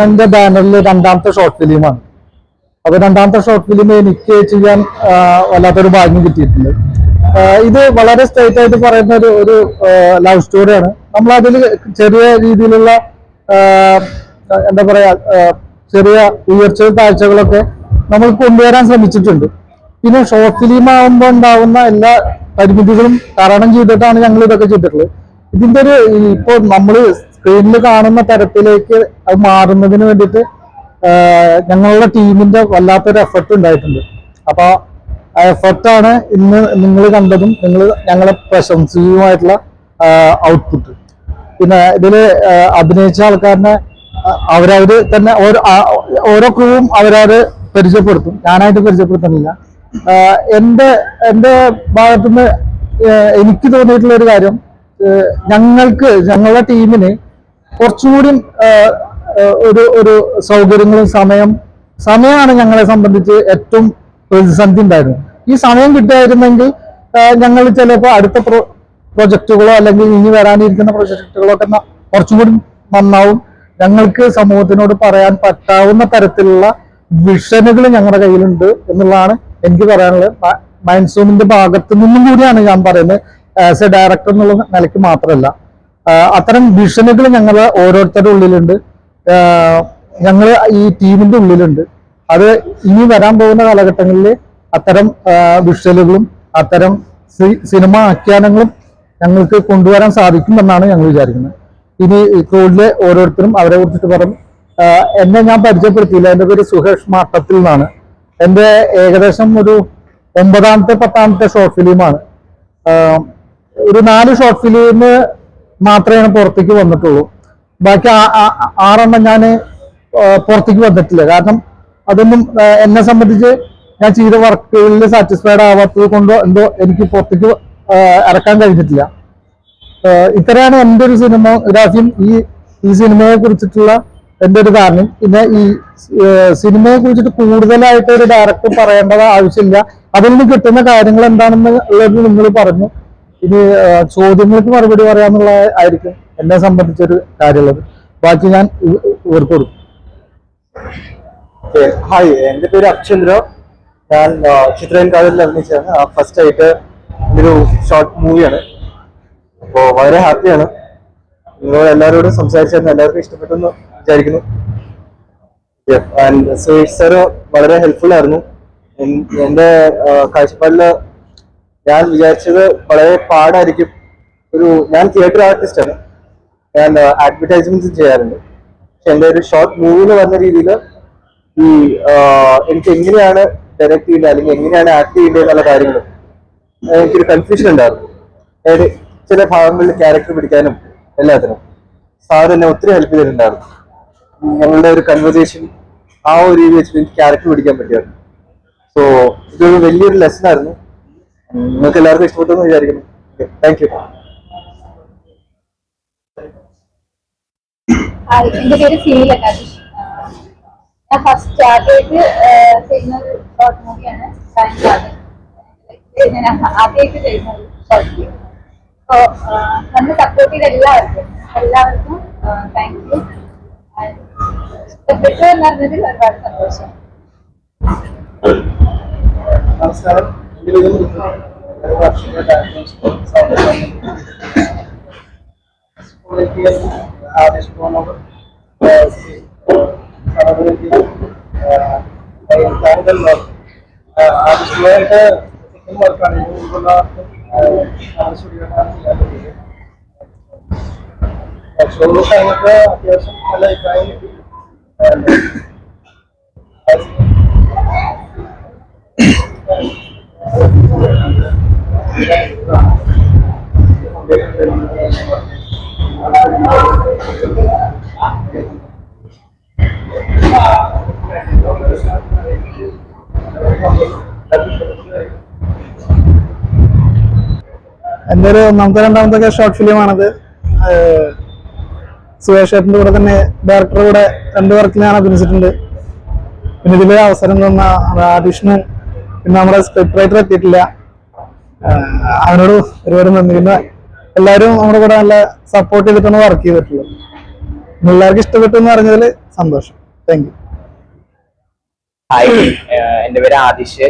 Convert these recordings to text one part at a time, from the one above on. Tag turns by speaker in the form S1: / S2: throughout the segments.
S1: എന്റെ ബാനറിൽ രണ്ടാമത്തെ ഷോർട്ട് ഫിലിമാണ്. അപ്പൊ രണ്ടാമത്തെ ഷോർട്ട് ഫിലിം എനിക്ക് ചെയ്യാൻ വല്ലാത്തൊരു ഭാഗ്യം കിട്ടിയിട്ടുണ്ട്. ഇത് വളരെ സ്ട്രൈറ്റ് ആയിട്ട് പറയുന്ന ഒരു ലവ് സ്റ്റോറിയാണ്. നമ്മൾ അതിൽ ചെറിയ രീതിയിലുള്ള എന്താ പറയാ ചെറിയ ഉയർച്ചയും താഴ്ചകളൊക്കെ നമ്മൾ കൊണ്ടുവരാൻ ശ്രമിച്ചിട്ടുണ്ട്. പിന്നെ ഷോർട്ട് ഫിലിം ആകുമ്പോൾ ഉണ്ടാവുന്ന എല്ലാ പരിമിതികളും തരണം ചെയ്തിട്ടാണ് ഞങ്ങൾ ഇതൊക്കെ ചെയ്തിട്ടുള്ളത്. ഇതിന്റെ ഒരു ഇപ്പോൾ നമ്മൾ സ്ക്രീനിൽ കാണുന്ന തരത്തിലേക്ക് അത് മാറുന്നതിന് വേണ്ടിയിട്ട് ഞങ്ങളുടെ ടീമിന്റെ വല്ലാത്തൊരു എഫർട്ട് ഉണ്ടായിട്ടുണ്ട്. അപ്പൊ ആ എഫർട്ടാണ് ഇന്ന് നിങ്ങൾ കണ്ടതും നിങ്ങൾ ഞങ്ങളെ പ്രശംസയുമായിട്ടുള്ള ഔട്ട്പുട്ട്. പിന്നെ ഇതില് അഭിനയിച്ച ആൾക്കാരനെ അവരവര് തന്നെ ഓരോ ക്രൂവും അവരവര് പരിചയപ്പെടുത്തും. ഞാനായിട്ട് പരിചയപ്പെടുത്തുന്നില്ല. എന്റെ ഭാഗത്തുനിന്ന് എനിക്ക് തോന്നിയിട്ടുള്ള ഒരു കാര്യം, ഞങ്ങളുടെ ടീമിന് കുറച്ചുകൂടി ഒരു സൗകര്യങ്ങളും സമയമാണ് ഞങ്ങളെ സംബന്ധിച്ച് ഏറ്റവും പ്രതിസന്ധി ഉണ്ടായിരുന്നു. ഈ സമയം കിട്ടുമായിരുന്നെങ്കിൽ ഞങ്ങൾ ചിലപ്പോൾ അടുത്ത പ്രൊജക്റ്റുകളോ അല്ലെങ്കിൽ ഇനി വരാനിരിക്കുന്ന പ്രൊജക്റ്റുകളോ ഒക്കെ കുറച്ചും കൂടി നന്നാവും. ഞങ്ങൾക്ക് സമൂഹത്തിനോട് പറയാൻ പറ്റാവുന്ന തരത്തിലുള്ള വിഷനുകൾ ഞങ്ങളുടെ കയ്യിലുണ്ട് എന്നുള്ളതാണ് എനിക്ക് പറയാനുള്ളത്. മൈൻഡ്സൂമിന്റെ ഭാഗത്തു നിന്നും കൂടിയാണ് ഞാൻ പറയുന്നത്. ആസ് എ ഡയറക്ടർ എന്നുള്ള നിലയ്ക്ക് മാത്രമല്ല, അത്തരം വിഷനുകൾ ഞങ്ങൾ ഓരോരുത്തരുടെ ഉള്ളിലുണ്ട്, ഞങ്ങൾ ഈ ടീമിന്റെ ഉള്ളിലുണ്ട്. അത് ഇനി വരാൻ പോകുന്ന കാലഘട്ടങ്ങളിൽ അത്തരം വിഷ്വലുകളും അത്തരം സിനിമ ആഖ്യാനങ്ങളും ഞങ്ങൾക്ക് കൊണ്ടുവരാൻ സാധിക്കുമെന്നാണ് ഞങ്ങൾ വിചാരിക്കുന്നത്. ഇനി ക്രൂഡിലെ ഓരോരുത്തരും അവരെ കുറിച്ചിട്ട് പറഞ്ഞു. എന്നെ ഞാൻ പരിചയപ്പെടുത്തിയില്ല. എൻ്റെ പേര് സുഹേഷ് മാട്ടത്തിൽ നിന്നാണ്. എൻ്റെ ഏകദേശം ഒരു 9ാമത്തെ 10ാമത്തെ ഷോർട്ട് ഫിലിമാണ്. ഒരു 4 ഷോർട്ട് ഫിലിം മാത്രമേ പുറത്തേക്ക് വന്നിട്ടുള്ളൂ. ബാക്കി 6 ഞാൻ പുറത്തേക്ക് വന്നിട്ടില്ല. കാരണം അതൊന്നും എന്നെ സംബന്ധിച്ച് ഞാൻ ചെയ്ത വർക്കുകളിൽ സാറ്റിസ്ഫൈഡ് ആവാത്തത് കൊണ്ടോ എന്തോ എനിക്ക് പുറത്തേക്ക് ഇറക്കാൻ കഴിഞ്ഞിട്ടില്ല. ഇത്രയാണ് എൻ്റെ ഒരു സിനിമോഗ്രാഫിയും ഈ സിനിമയെ കുറിച്ചിട്ടുള്ള എൻ്റെ ഒരു കാരണം. പിന്നെ ഈ സിനിമയെ കുറിച്ചിട്ട് കൂടുതലായിട്ട് ഒരു ഡയറക്ടർ പറയേണ്ടത് ആവശ്യമില്ല. അതിൽ നിന്ന് കിട്ടുന്ന കാര്യങ്ങൾ എന്താണെന്ന് ഉള്ളത് നിങ്ങൾ പറഞ്ഞു. ഇനി ചോദ്യങ്ങൾക്ക് മറുപടി പറയാന്നുള്ള ആയിരിക്കും എന്നെ സംബന്ധിച്ചൊരു കാര്യമുള്ളത്. ബാക്കി ഞാൻ ഇവർക്ക് കൊടുക്കും.
S2: ഹായ്, എൻ്റെ പേര് അക്ഷന്ദ്ര. ഞാൻ ചിത്രൻ കാതലിൽ അഭിനയിച്ചാണ്. ഫസ്റ്റ് ആയിട്ട് ഒരു ഷോർട്ട് മൂവിയാണ്. അപ്പോൾ വളരെ ഹാപ്പിയാണ്. നിങ്ങളോട് എല്ലാവരോടും സംസാരിച്ചായിരുന്നു. എല്ലാവർക്കും ഇഷ്ടപ്പെട്ടെന്ന് വിചാരിക്കുന്നു. ആൻഡ് സുരേഷ് സാറ് വളരെ ഹെൽപ്ഫുൾ ആയിരുന്നു. എൻ്റെ കാഴ്ചപ്പാടിൽ ഞാൻ വിചാരിച്ചത് വളരെ പാടായിരിക്കും. ഞാൻ തിയേറ്റർ ആർട്ടിസ്റ്റാണ്. ഞാൻ അഡ്വർടൈസ്മെന്റ്സ് ചെയ്യാറുണ്ട്. പക്ഷെ എൻ്റെ ഒരു ഷോർട്ട് മൂവി എന്ന് പറഞ്ഞ രീതിയിൽ എനിക്ക് എങ്ങനെയാണ് ഡയറക്ട് ചെയ്യേണ്ടത് അല്ലെങ്കിൽ എങ്ങനെയാണ് ആക്ട് ചെയ്യേണ്ടത് എന്നുള്ള കാര്യങ്ങൾ എനിക്കൊരു കൺഫ്യൂഷൻ ഉണ്ടായിരുന്നു. അതായത് ചില ഭാഗങ്ങളിൽ ക്യാരക്ടർ പിടിക്കാനും എല്ലാത്തിനും സാർ എന്നെ ഒത്തിരി ഹെൽപ്പ് ചെയ്തിട്ടുണ്ടായിരുന്നു. ഞങ്ങളുടെ ഒരു കൺവെർസേഷൻ ആ ഒരു രീതി വെച്ചിട്ട് എനിക്ക് ക്യാരക്ടർ പിടിക്കാൻ പറ്റിയായിരുന്നു. സോ ഇതൊരു വലിയൊരു ലെസൺ ആയിരുന്നു. നിങ്ങൾക്ക് എല്ലാവർക്കും ഇഷ്ടപ്പെട്ടെന്ന് വിചാരിക്കുന്നു. Thank you.
S3: എന്റെ പേര് ഫീല. ഞാൻ ഫസ്റ്റ് സ്റ്റാർട്ട് ചെയ്ത് ചെയ്യുന്ന ഒരു ഷോർട്ട് മൂവിയാണ്. ഞാൻ ആദ്യമായിട്ട് ചെയ്യുന്ന ഒരു ഷോർട്ട് ഫിലിം. അപ്പോൾ നമ്മൾ സപ്പോർട്ട് ചെയ്ത എല്ലാവർക്കും താങ്ക് യു. ഇഷ്ടപ്പെട്ടു എന്നറിഞ്ഞതിൽ ഒരുപാട് സന്തോഷം.
S2: നമസ്കാരം. എൻ്റെ പേര് മുരുകൻ. ഒരു വർഷത്തെ സ്കൂളിലേക്ക് ആദ്യം പോകുന്നത് ആദ്യമായിട്ട് സെക്കൻഡ് വർക്കാണ് ഇതിന് മുമ്പുള്ള സ്റ്റുഡിയോയിലാണ് ചെയ്യാൻ പറ്റിയത്. ഷോറൂം കഴിഞ്ഞപ്പോൾ അത്യാവശ്യം നല്ല അഭിപ്രായം കിട്ടി.
S1: എൻ്റെ ഒരു രണ്ടാമത്തെ ഷോർട്ട് ഫിലിമാണത്. സുരേഷ് ഏട്ടൻ്റെ കൂടെ തന്നെ ഡയറക്ടറുടെ കൂടെ 2 വർക്കിൽ ഞാൻ അഭിനയിച്ചിട്ടുണ്ട്. പിന്നെ ഇതിൽ അവസരം തന്ന ആദിഷ്ണു, പിന്നെ നമ്മുടെ സ്ക്രിപ്റ്റ് റൈറ്റർ എത്തിയിട്ടില്ല, അവനോട് ഒരുപാട് നന്ദി. പിന്നെ എല്ലാവരും നമ്മുടെ കൂടെ നല്ല സപ്പോർട്ട് ചെയ്തിട്ടാണ് വർക്ക് ചെയ്തിട്ടുള്ളത്. എല്ലാവർക്കും ഇഷ്ടപ്പെട്ടു എന്ന് പറഞ്ഞതിൽ സന്തോഷം. Thank you.
S4: ഹായ്, എൻ്റെ പേര് ആദിഷ്.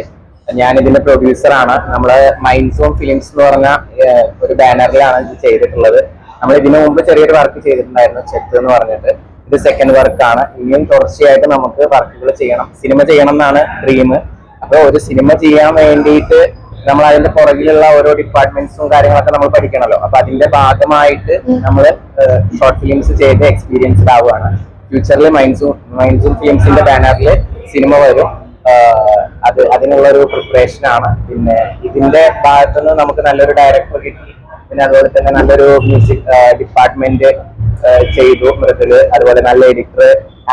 S4: ഞാൻ ഇതിന്റെ പ്രൊഡ്യൂസറാണ്. നമ്മള് മൈൻഡ് സോൺ ഫിലിംസ് എന്ന് പറഞ്ഞ ഒരു ബാനറിലാണ് ഇത് ചെയ്തിട്ടുള്ളത്. നമ്മൾ ഇതിനു മുമ്പ് ചെറിയൊരു വർക്ക് ചെയ്തിട്ടുണ്ടായിരുന്നു, ചെത്ത് എന്ന് പറഞ്ഞിട്ട്. ഇത് സെക്കൻഡ് വർക്കാണ്. ഇനിയും തുടർച്ചയായിട്ട് നമുക്ക് വർക്കുകൾ ചെയ്യണം, സിനിമ ചെയ്യണം എന്നാണ് ഡ്രീം. അപ്പൊ ഒരു സിനിമ ചെയ്യാൻ വേണ്ടിയിട്ട് നമ്മൾ അതിന്റെ പുറകിലുള്ള ഓരോ ഡിപ്പാർട്ട്മെന്റ്സും കാര്യങ്ങളൊക്കെ നമ്മൾ പഠിക്കണമല്ലോ. അപ്പൊ അതിന്റെ ഭാഗമായിട്ട് നമ്മൾ ഷോർട്ട് ഫിലിംസ് ചെയ്ത് എക്സ്പീരിയൻസ്ഡ് ആവുകയാണ്. ഫ്യൂച്ചറിൽ മൈൻഡ് ഫിലിംസിന്റെ ബാനറിൽ സിനിമ വരും. അതിനുള്ള ഒരു പ്രിപ്പറേഷൻ ആണ്. പിന്നെ ഇതിന്റെ ഭാഗത്തുനിന്ന് നമുക്ക് നല്ലൊരു ഡയറക്ടർ കിട്ടി. പിന്നെ അതുപോലെ തന്നെ നല്ലൊരു മ്യൂസിക് ഡിപ്പാർട്ട്മെന്റ് ചെയ്തു മൃദുല്. അതുപോലെ നല്ല എഡിറ്റർ,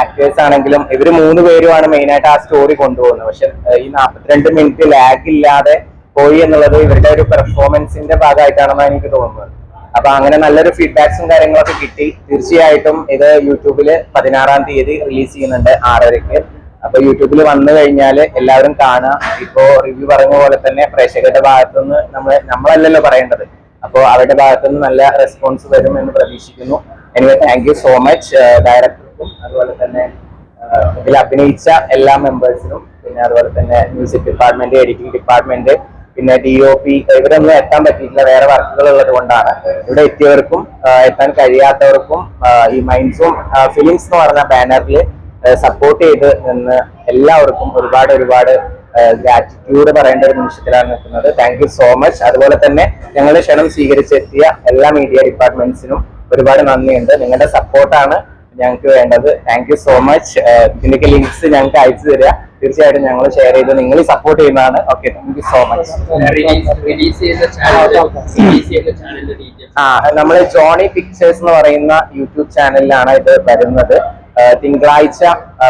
S4: ആക്ടേഴ്സ് ആണെങ്കിലും ഇവര് 3 പേരുമാണ് മെയിൻ ആയിട്ട് ആ സ്റ്റോറി കൊണ്ടുപോകുന്നത്. പക്ഷെ ഈ 42 മിനിറ്റ് ലാഗ് ഇല്ലാതെ പോയി എന്നുള്ളത് ഇവരുടെ ഒരു പെർഫോമൻസിന്റെ ഭാഗമായിട്ടാണെന്നാണ് എനിക്ക് തോന്നുന്നത്. അപ്പൊ അങ്ങനെ നല്ലൊരു ഫീഡ്ബാക്സും കാര്യങ്ങളൊക്കെ കിട്ടി. തീർച്ചയായിട്ടും ഇത് യൂട്യൂബില് 16-ാം തീയതി റിലീസ് ചെയ്യുന്നുണ്ട് 6:30-ക്ക്. അപ്പൊ യൂട്യൂബിൽ വന്നു കഴിഞ്ഞാൽ എല്ലാവരും കാണുക. ഇപ്പോ റിവ്യൂ പറഞ്ഞ പോലെ തന്നെ പ്രേക്ഷകരുടെ ഭാഗത്തുനിന്ന് നമ്മളല്ലല്ലോ പറയേണ്ടത്. അപ്പോൾ അവരുടെ ഭാഗത്തുനിന്ന് നല്ല റെസ്പോൺസ് വരും എന്ന് പ്രതീക്ഷിക്കുന്നു. Anyway, thank you so much ഡയറക്ടർക്കും, അതുപോലെ തന്നെ ഇതിൽ അഭിനയിച്ച എല്ലാ മെമ്പേഴ്സിനും, പിന്നെ അതുപോലെ തന്നെ മ്യൂസിക് ഡിപ്പാർട്ട്മെന്റ്, എഡിറ്റിംഗ് ഡിപ്പാർട്ട്മെന്റ്, പിന്നെ DOP, ഇവരൊന്നും എത്താൻ പറ്റിയിട്ടില്ല, വേറെ വർക്കുകൾ ഉള്ളത് കൊണ്ടാണ്. ഇവിടെ എത്തിയവർക്കും എത്താൻ കഴിയാത്തവർക്കും ഈ മൈൻഡ്സോൺ ഫിലിംസ് എന്ന് പറഞ്ഞ ബാനറിൽ സപ്പോർട്ട് ചെയ്ത് നിന്ന് എല്ലാവർക്കും ഒരുപാട് ഗ്രാറ്റിറ്റ്യൂഡ് പറയേണ്ട ഒരു നിമിഷത്തിലാണ് നിൽക്കുന്നത്. Thank you so much. അതുപോലെ തന്നെ ഞങ്ങളുടെ ക്ഷണം സ്വീകരിച്ചെത്തിയ എല്ലാ മീഡിയ ഡിപ്പാർട്ട്മെന്റ്സിനും ഒരുപാട് നന്ദിയുണ്ട്. നിങ്ങളുടെ സപ്പോർട്ടാണ് ഞങ്ങൾക്ക് വേണ്ടത്. Thank you so much. ഇതിന്റെയൊക്കെ ലിങ്ക്സ് ഞങ്ങൾക്ക് അയച്ചു തരിക. തീർച്ചയായിട്ടും ഞങ്ങൾ ഷെയർ ചെയ്ത് നിങ്ങൾ സപ്പോർട്ട് ചെയ്യുന്നതാണ്. Okay, thank you so much. നമ്മൾ ജോണി പിക്ചേഴ്സ് എന്ന് പറയുന്ന യൂട്യൂബ് ചാനലിലാണ് ഇത് വരുന്നത്. തിങ്കളാഴ്ച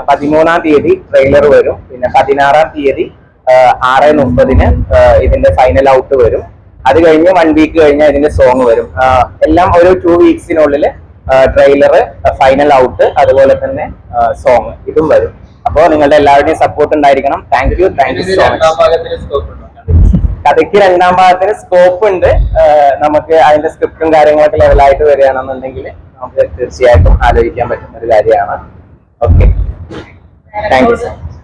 S4: 13-ാം തീയതി ട്രെയിലർ വരും. പിന്നെ 16-ാം തീയതി 6:30-ന് ഇതിന്റെ ഫൈനൽ ഔട്ട് വരും. അത് കഴിഞ്ഞ് 1 വീക്ക് കഴിഞ്ഞാൽ ഇതിന്റെ സോങ് വരും. എല്ലാം ഒരു 2 വീക്സിനുള്ളിൽ ട്രെയിലർ, ഫൈനൽ ഔട്ട്, അതുപോലെ തന്നെ സോങ് ഇതും വരും. അപ്പോൾ നിങ്ങളുടെ എല്ലാവരുടെയും സപ്പോർട്ട് ഉണ്ടായിരിക്കണം. Thank you so much. കഥയ്ക്ക് 2ാം ഭാഗത്തിന് സ്കോപ്പ് ഉണ്ട്. നമുക്ക് അതിന്റെ സ്ക്രിപ്റ്റും കാര്യങ്ങളൊക്കെ ലെവലായിട്ട് വരികയാണെന്നുണ്ടെങ്കിൽ നമുക്ക് തീർച്ചയായിട്ടും ആലോചിക്കാൻ പറ്റുന്ന ഒരു കാര്യമാണ്. Okay, thank you so much.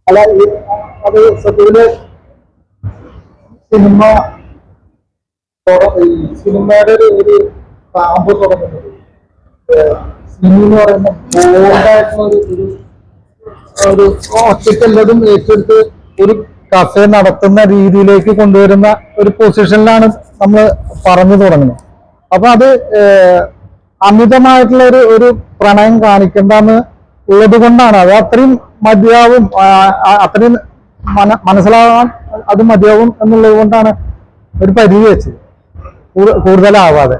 S1: അല്ല, അത് സത്യത്തില് സിനിമയുടെ ഒരു പാമ്പ് തുടങ്ങുന്നത് സിനിമ എന്ന് പറയുന്ന ബോൾഡായിട്ടുള്ള ഒരു ഒറ്റയ്ക്കെല്ലതും ഏറ്റെടുത്ത് ഒരു കഫേ നടത്തുന്ന രീതിയിലേക്ക് കൊണ്ടുവരുന്ന ഒരു പൊസിഷനിലാണ് നമ്മൾ പറഞ്ഞു തുടങ്ങുന്നത്. അപ്പൊ അത് അമിതമായിട്ടുള്ള ഒരു പ്രണയം കാണിക്കേണ്ടെന്ന് ഉള്ളത് കൊണ്ടാണ്. അത് അത്രയും മതിയാവും, അത്രയും മനസ്സിലാവാൻ അത് മതിയാവും എന്നുള്ളത് കൊണ്ടാണ് ഒരു പരിധി വെച്ചത്, കൂടുതലാവാതെ.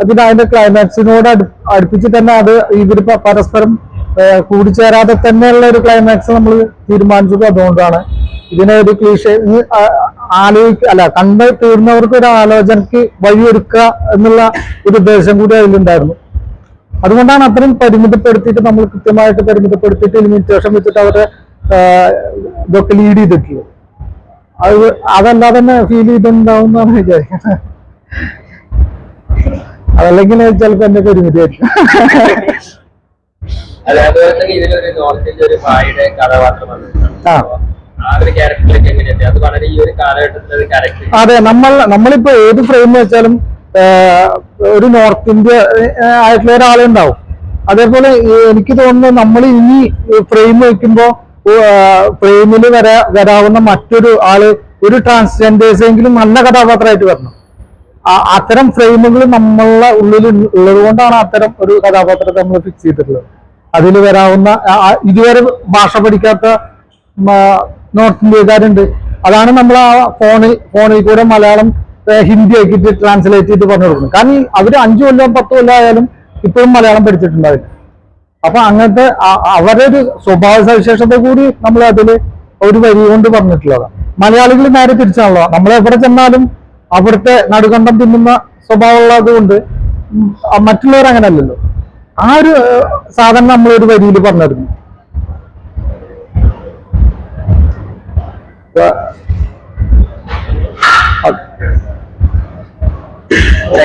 S1: പിന്നെ അതിന്റെ ക്ലൈമാക്സിനോട് അടുപ്പിച്ച് തന്നെ അത് ഇവർ പരസ്പരം കൂടിച്ചേരാതെ തന്നെയുള്ള ഒരു ക്ലൈമാക്സ് നമ്മൾ തീരുമാനിച്ചത്. അതുകൊണ്ടാണ് ഇതിനെ ഒരു ക്ലീഷേ കണ്ട് തീർന്നവർക്ക് ഒരു ആലോചനക്ക് വഴിയൊരുക്കുക എന്നുള്ള ഒരു ഉദ്ദേശം കൂടി അതിലുണ്ടായിരുന്നു. അതുകൊണ്ടാണ് അത്രയും പരിമിതപ്പെടുത്തിയിട്ട് നമ്മൾ കൃത്യമായിട്ട് പരിമിതപ്പെടുത്തിയിട്ട് ലിമിറ്റേഷൻ വെച്ചിട്ട് അവരെ ഇതൊക്കെ ലീഡ് ചെയ്തിട്ടുള്ളത്. അതല്ലാതെ തന്നെ ഫീൽ ചെയ്തിട്ടുണ്ടാവും എന്നാണ് വിചാരിക്കുന്നത്. അതല്ലെങ്കിൽ ചിലപ്പോ എന്റെ പരിമിതിയായിരിക്കും.
S5: അതെ, അതുപോലെ തന്നെ ഇതിലൊരു നോർത്തിന്റെ ഒരു ഭായിയുടെ കഥാപാത്രം വന്നിട്ടുണ്ട്.
S1: ആ.
S5: ആ ഒരു ക്യാരക്ടറിലേക്ക് എങ്ങനെയുണ്ട്? അത് വളരെ ഈ ഒരു കാലഘട്ടത്തിലെ ഒരു ക്യാരക്ടർ.
S1: അതെ, നമ്മളിപ്പോ ഏത് ഫ്രെയിം വെച്ചാലും ഒരു നോർത്ത് ഇന്ത്യ ആയിട്ടുള്ള ഒരാളുണ്ടാവും. അതേപോലെ എനിക്ക് തോന്നുന്നു നമ്മൾ ഇനി ഫ്രെയിം വെക്കുമ്പോ ഫ്രെയിമിൽ വരാവുന്ന മറ്റൊരു ആള് ഒരു ട്രാൻസ്ജെൻഡേഴ്സ് എങ്കിലും നല്ല കഥാപാത്രമായിട്ട് വരണം. അത്തരം ഫ്രെയിമുകൾ നമ്മളുടെ ഉള്ളിൽ ഉള്ളത് കൊണ്ടാണ് അത്തരം ഒരു കഥാപാത്രത്തെ നമ്മൾ ഫിക്സ് ചെയ്തിട്ടുള്ളത്. അതിൽ വരാവുന്ന ഇതുവരെ ഭാഷ പഠിക്കാത്ത നോർത്ത് ഇന്ത്യക്കാരുണ്ട്. അതാണ് നമ്മൾ ആ ഫോണിൽ കൂടെ മലയാളം ഹിന്ദി ആക്കിയിട്ട് ട്രാൻസ്ലേറ്റ് ചെയ്ത് പറഞ്ഞു കൊടുക്കുന്നത്. കാരണം അവര് 5 കൊല്ലം 10 കൊല്ലം ആയാലും ഇപ്പോഴും മലയാളം പഠിച്ചിട്ടുണ്ടാവില്ല. അപ്പൊ അങ്ങനത്തെ അവരുടെ ഒരു സ്വഭാവ സവിശേഷത കൂടി നമ്മൾ അതിൽ ഒരു വരി കൊണ്ട് പറഞ്ഞിട്ടുള്ളതാണ്. മലയാളികൾ നേരെ തിരിച്ചാണല്ലോ, നമ്മൾ എവിടെ ചെന്നാലും അവിടുത്തെ നടുകണ്ടം തിന്നുന്ന സ്വഭാവമുള്ളത് കൊണ്ട് മറ്റുള്ളവർ അങ്ങനെയല്ലല്ലോ. ആ ഒരു സാധനം നമ്മൾ ഒരു വരിയിൽ പറഞ്ഞിരുന്നു.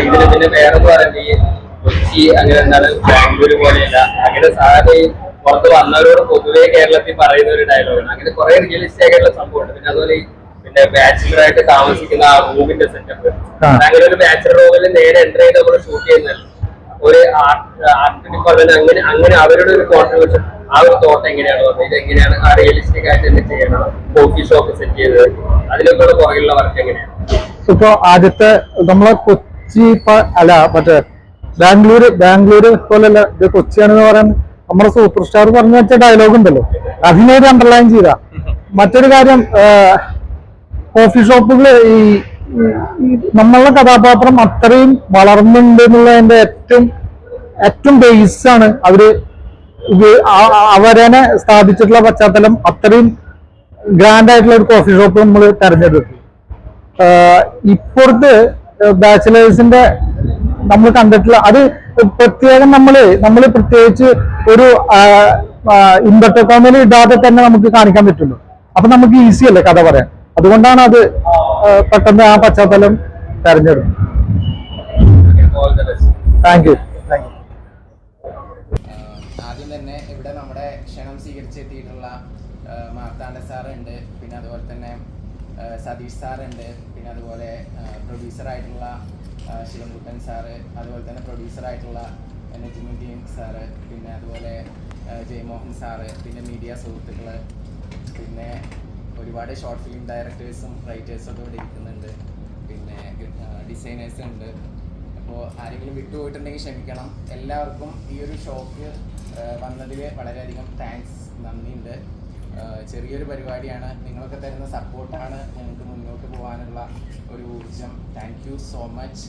S5: ഇതിന് പിന്നെ വേറെ പറയുന്നത് ഈ കൊച്ചി അങ്ങനെ എന്താണ് ബാംഗ്ലൂര് പോലെയല്ല, അങ്ങനെ സാധാരണ ഈ പുറത്ത് വന്നവരോട് പൊതുവെ കേരളത്തിൽ പറയുന്ന ഒരു ഡയലോഗാണ്. അങ്ങനെ കുറെ റിയലിസ്റ്റിക് ആയിട്ടുള്ള സംഭവമുണ്ട്. പിന്നെ അതുപോലെ പിന്നെ ബാച്ചിലർ ആയിട്ട് താമസിക്കുന്ന ആ റൂമിന്റെ സെറ്റപ്പ്, അങ്ങനെ ഒരു ബാച്ചിലർ റൂമിൽ നേരെ എൻ്റർ ചെയ്ത് നമ്മൾ ഷൂട്ട് ചെയ്യുന്നതല്ല, ഒരു ആർട്ട് ഡിപ്പാർട്ട്മെന്റ് അങ്ങനെ അവരുടെ ഒരു കോൺട്രിബ്യൂഷൻ, ആ ഒരു തോട്ട് എങ്ങനെയാണ് വന്നത്? ഇത് എങ്ങനെയാണ് ആ റിയലിസ്റ്റിക് ആയിട്ട് തന്നെ ചെയ്യണം? കോഫി ഷോപ്പ് സെറ്റ് ചെയ്തത്, അതിനൊക്കെ പുറകിലുള്ള വർക്ക് എങ്ങനെയാണ്?
S1: ഇപ്പൊ ആദ്യത്തെ നമ്മളെ കൊച്ചി അല്ല മറ്റേ ബാംഗ്ലൂര് പോലല്ല, ഇത് കൊച്ചിയാണെന്ന് പറയാൻ നമ്മുടെ സൂപ്പർ സ്റ്റാർ പറഞ്ഞു വെച്ച ഡയലോഗ് ഉണ്ടല്ലോ, അതിനൊരു അണ്ടർലൈൻ ചെയ്ത. മറ്റൊരു കാര്യം, കോഫി ഷോപ്പുകൾ ഈ നമ്മളുടെ കഥാപാത്രം അത്രയും വളർന്നുണ്ട് എന്നുള്ളതിന്റെ ഏറ്റവും ബേസ് ആണ് അവരെ സ്ഥാപിച്ചിട്ടുള്ള പശ്ചാത്തലം. അത്രയും ഗ്രാൻഡ് ആയിട്ടുള്ള ഒരു കോഫി ഷോപ്പ് നമ്മൾ തെരഞ്ഞെടുത്തു. ഇപ്പോഴത്തെ ബാച്ചിലേഴ്സിന്റെ നമ്മൾ കണ്ടിട്ടുള്ള അത് പ്രത്യേകം നമ്മൾ പ്രത്യേകിച്ച് ഒരു ഇൻവെർട്ടർ ഇടാതെ തന്നെ നമുക്ക് കാണിക്കാൻ പറ്റുള്ളൂ. അപ്പൊ നമുക്ക് ഈസി അല്ലേ കഥ പറയാൻ. അതുകൊണ്ടാണ് അത് പെട്ടെന്ന് ആ പശ്ചാത്തലം തെരഞ്ഞെടുത്തത്. Thank you.
S4: ആദ്യം തന്നെ ഇവിടെ നമ്മുടെ ക്ഷണം സ്വീകരിച്ചെത്തിയിട്ടുള്ള മാർത്താണ്ഡ സാറുണ്ട്, പിന്നെ അതുപോലെ തന്നെ സതീഷ് സാറുണ്ട്, പിന്നെ അതുപോലെ പ്രൊഡ്യൂസറായിട്ടുള്ള ശിവൻകുട്ടൻ സാറ്, അതുപോലെ തന്നെ പ്രൊഡ്യൂസറായിട്ടുള്ള നജിമുദ്ദീൻ സാറ്, പിന്നെ അതുപോലെ ജയമോഹൻ സാറ്, പിന്നെ മീഡിയ സുഹൃത്തുക്കൾ, പിന്നെ ഒരുപാട് ഷോർട്ട് ഫിലിം ഡയറക്ടേഴ്സും റൈറ്റേഴ്സും ഒക്കെ ഇവിടെ ഇരിക്കുന്നുണ്ട്, പിന്നെ ഡിസൈനേഴ്സ് ഉണ്ട്. അപ്പോൾ ആരെങ്കിലും വിട്ടുപോയിട്ടുണ്ടെങ്കിൽ ക്ഷമിക്കണം. എല്ലാവർക്കും ഈ ഒരു ഷോക്ക് വന്നതിൽ വളരെയധികം താങ്ക്സ്, നന്ദിയുണ്ട്. ചെറിയൊരു പരിപാടിയാണ്, നിങ്ങളൊക്കെ തരുന്ന സപ്പോർട്ടാണ് ഞങ്ങൾക്ക് മുന്നോട്ട് പോകാനുള്ള ഒരു ഊർജം. Thank you so much.